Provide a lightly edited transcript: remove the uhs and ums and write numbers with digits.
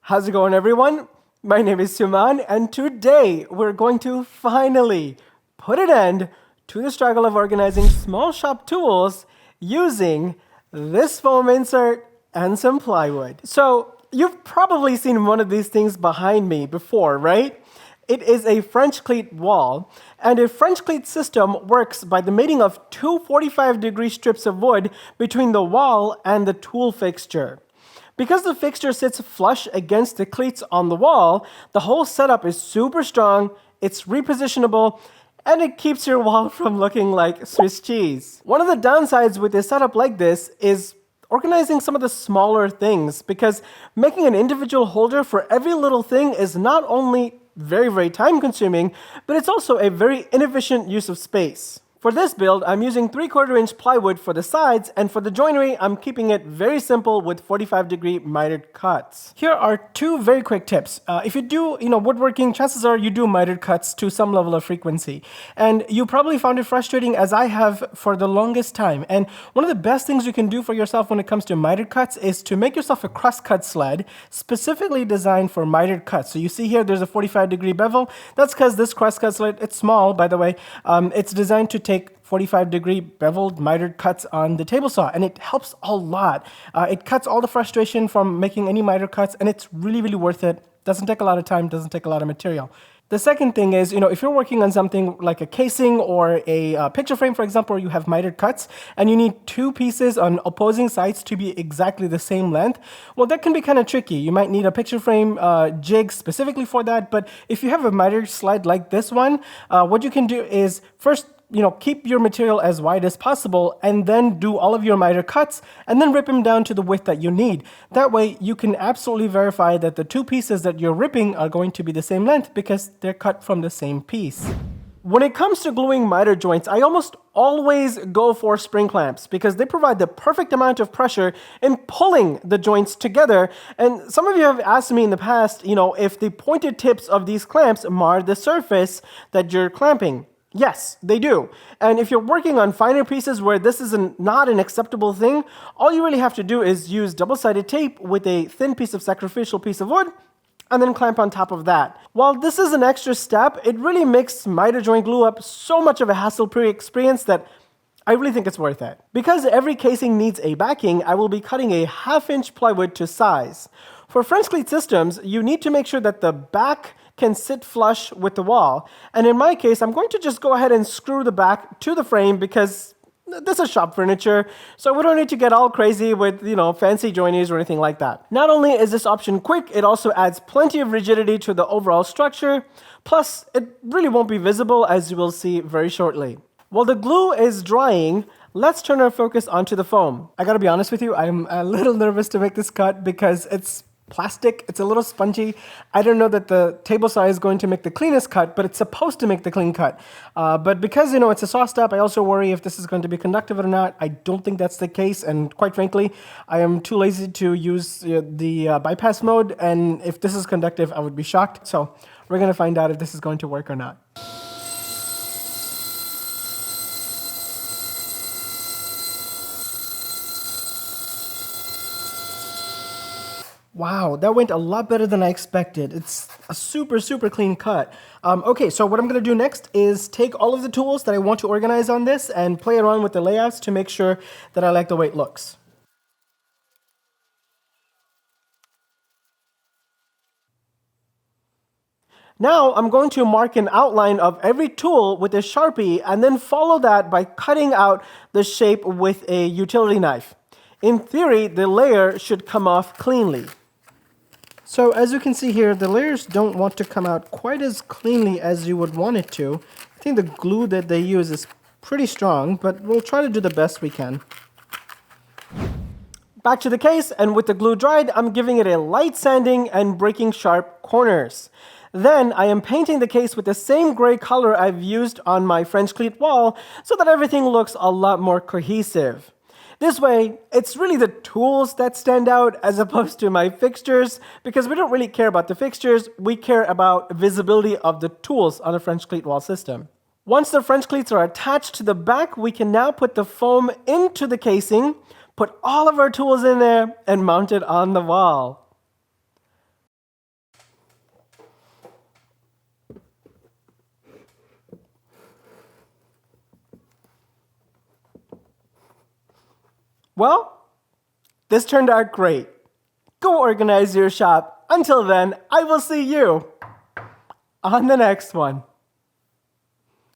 How's it going, everyone? My name is Suman, and today we're going to finally put an end to the struggle of organizing small shop tools using this foam insert and some plywood. So you've probably seen one of these things behind me before, right? It is a French cleat wall, and a French cleat system works by the mating of two 45-degree strips of wood between the wall and the tool fixture. Because the fixture sits flush against the cleats on the wall, the whole setup is super strong, it's repositionable, and it keeps your wall from looking like Swiss cheese. One of the downsides with a setup like this is organizing some of the smaller things, because making an individual holder for every little thing is not only very time consuming, but it's also a very inefficient use of space. For this build, I'm using 3/4 inch plywood for the sides, and for the joinery, I'm keeping it very simple with 45-degree mitered cuts. Here are two very quick tips. If you do, woodworking, chances are you do mitered cuts to some level of frequency. And you probably found it frustrating, as I have for the longest time. And one of the best things you can do for yourself when it comes to mitered cuts is to make yourself a cross cut sled specifically designed for mitered cuts. So you see here, there's a 45-degree bevel. That's because this cross cut sled, it's small, by the way. It's designed to take 45-degree beveled mitered cuts on the table saw, and it helps a lot. It cuts all the frustration from making any miter cuts, and it's really worth it. Doesn't take a lot of time, doesn't take a lot of material. The second thing is, if you're working on something like a casing or a picture frame, for example, where you have mitered cuts, and you need two pieces on opposing sides to be exactly the same length, well, that can be kind of tricky. You might need a picture frame jig specifically for that, but if you have a mitered slide like this one, what you can do is first, keep your material as wide as possible, and then do all of your miter cuts, and then rip them down to the width that you need. That way, you can absolutely verify that the two pieces that you're ripping are going to be the same length because they're cut from the same piece. When it comes to gluing miter joints, I almost always go for spring clamps because they provide the perfect amount of pressure in pulling the joints together. And some of you have asked me in the past, if the pointed tips of these clamps mar the surface that you're clamping. Yes, they do. And if you're working on finer pieces where this is not an acceptable thing, all you really have to do is use double-sided tape with a thin piece of sacrificial piece of wood, and then clamp on top of that. While this is an extra step, it really makes miter joint glue up so much of a hassle-free experience that I really think it's worth it. Because every casing needs a backing, I will be cutting a 1/2-inch plywood to size. For French cleat systems, you need to make sure that the back can sit flush with the wall. And in my case, I'm going to just go ahead and screw the back to the frame because this is shop furniture, so we don't need to get all crazy with, fancy joineries or anything like that. Not only is this option quick, it also adds plenty of rigidity to the overall structure. Plus, it really won't be visible, as you will see very shortly. While the glue is drying, let's turn our focus onto the foam. I gotta be honest with you, I'm a little nervous to make this cut because it's plastic, it's a little spongy. I don't know that the table saw is going to make the cleanest cut, but it's supposed to make the clean cut. But because, it's a saw stop, I also worry if this is going to be conductive or not. I don't think that's the case, and quite frankly, I am too lazy to use the bypass mode, and if this is conductive, I would be shocked. So we're going to find out if this is going to work or not. Wow, that went a lot better than I expected. It's a super clean cut. Okay, so what I'm going to do next is take all of the tools that I want to organize on this and play around with the layouts to make sure that I like the way it looks. Now I'm going to mark an outline of every tool with a Sharpie and then follow that by cutting out the shape with a utility knife. In theory, the layer should come off cleanly. So as you can see here, the layers don't want to come out quite as cleanly as you would want it to. I think the glue that they use is pretty strong, but we'll try to do the best we can. Back to the case, and with the glue dried, I'm giving it a light sanding and breaking sharp corners. Then I am painting the case with the same gray color I've used on my French cleat wall so that everything looks a lot more cohesive. This way, it's really the tools that stand out as opposed to my fixtures, because we don't really care about the fixtures, we care about visibility of the tools on a French cleat wall system. Once the French cleats are attached to the back, we can now put the foam into the casing, put all of our tools in there, and mount it on the wall. Well, this turned out great. Go organize your shop. Until then, I will see you on the next one.